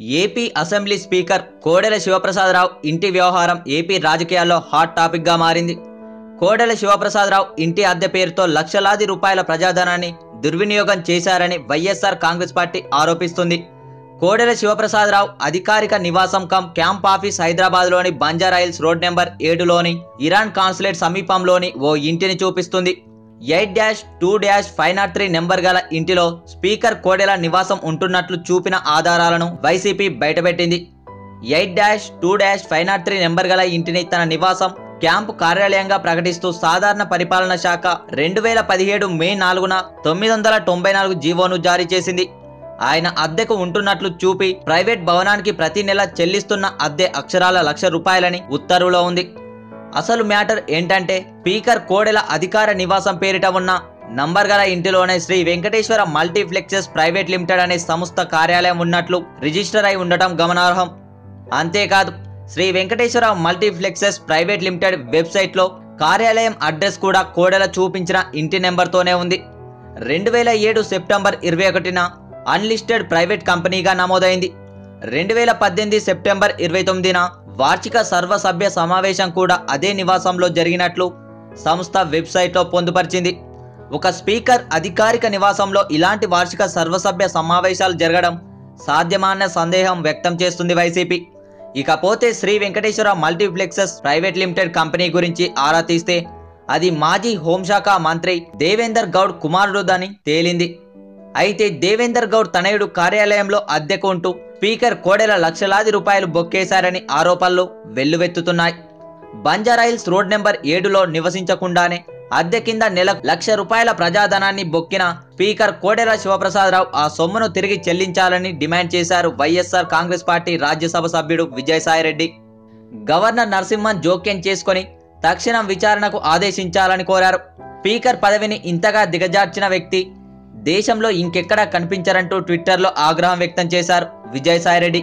AP assembly speaker Kodela Sivaprasada Rao ఇంటి వ్యవహారం AP రాజకీయాల్లో హాట్ టాపిక్గా మారింది. కోడెల శివప్రసాదరావు ఇంటి అద్దె పేరుతో లక్షలాది రూపాయల ప్రజాధనాన్ని దుర్వినియోగం చేశారని వైఎస్ఆర్ కాంగ్రెస్ పార్టీ ఆరోపిస్తుంది. కోడెల శివప్రసాదరావు అధికారిక నివాసం క్యాంప్ ఆఫీస్ హైదరాబాద్లోని బంజారాహిల్స్ రోడ్ నెంబర్ 7లోని ఇరాన్ కాన్సులేట్ సమీపంలోని ఓ ఇంటిని చూపిస్తుంది. 8-2-503 నెంబర్ గల ఇంటిలో స్పీకర్ కోడెల నివాసం ఉంటున్నట్లు చూపిన ఆధారాలను వైసీపీ బయటపెట్టింది. 8-2-503 నెంబర్ గల ఇంటిని తన నివాసం క్యాంపు కార్యాలయంగా ప్రకటిస్తూ సాధారణ పరిపాలన శాఖ 2017 మే 4న 994 జీవోను జారీ చేసింది. ఆయన అద్దెకు ఉంటున్నట్లు చూపి ప్రైవేట్ భవనానికి ప్రతి నెల చెల్లిస్తున్న అద్దె అక్షరాల ₹1,00,000 ఉత్తర్వులో ఉంది. అసలు మ్యాటర్ ఏంటంటే స్పీకర్ కోడెల అధికార నివాసం పేరిట ఉన్న నంబర్ గల ఇంటిలోనే Sri Venkateswara multiplexes private limited అనే సంస్థ కార్యాలయం ఉన్నట్లు రిజిస్టర్ అయి ఉండటం గమనార్హం. అంతేకాదు Sri Venkateswara multiplexes private limited వెబ్సైట్లో కార్యాలయం అడ్రస్ కూడా కోడెల చూపించిన ఇంటి నెంబర్తోనే ఉంది. 2007 సెప్టెంబర్ 21న అన్లిస్టెడ్ ప్రైవేట్ కంపెనీగా నమోదైంది. 2018 సెప్టెంబర్ 29న వార్షిక సర్వసభ్య సమావేశం కూడా అదే నివాసంలో జరిగినట్లు సంస్థ వెబ్సైట్లో పొందుపరిచింది. ఒక స్పీకర్ అధికారిక నివాసంలో ఇలాంటి వార్షిక సర్వసభ్య సమావేశాలు జరగడం సాధ్యమా అన్న సందేహం వ్యక్తం చేస్తుంది వైసీపీ. ఇకపోతే Sri Venkateswara multiplexes private limited company గురించి ఆరా తీస్తే అది మాజీ హోంశాఖ మంత్రి దేవేందర్ గౌడ్ కుమారుడుదని తేలింది. అయితే దేవేందర్ గౌడ్ తనయుడు కార్యాలయంలో అద్దెకు ఉంటూ స్పీకర్ కోడెల లక్షలాది రూపాయలు బొక్కేశారని ఆరోపణలు వెల్లువెత్తుతున్నాయి. బంజారాహిల్స్ రోడ్ నెంబర్ 7లో నివసించకుండానే అద్దె కింద నెలకు ₹1,00,000 ప్రజాధనాన్ని బొక్కిన స్పీకర్ కోడెల శివప్రసాదరావు ఆ సొమ్మును తిరిగి చెల్లించాలని డిమాండ్ చేశారు వైఎస్ఆర్ కాంగ్రెస్ పార్టీ రాజ్యసభ సభ్యుడు విజయసాయిరెడ్డి. గవర్నర్ నరసింహన్ జోక్యం చేసుకుని తక్షణం విచారణకు ఆదేశించాలని కోరారు. స్పీకర్ పదవిని ఇంతగా దిగజార్చిన వ్యక్తి దేశంలో ఇంకెక్కడా కనిపించరంటూ ట్విట్టర్లో ఆగ్రహం వ్యక్తం చేశారు విజయసాయిరెడ్డి.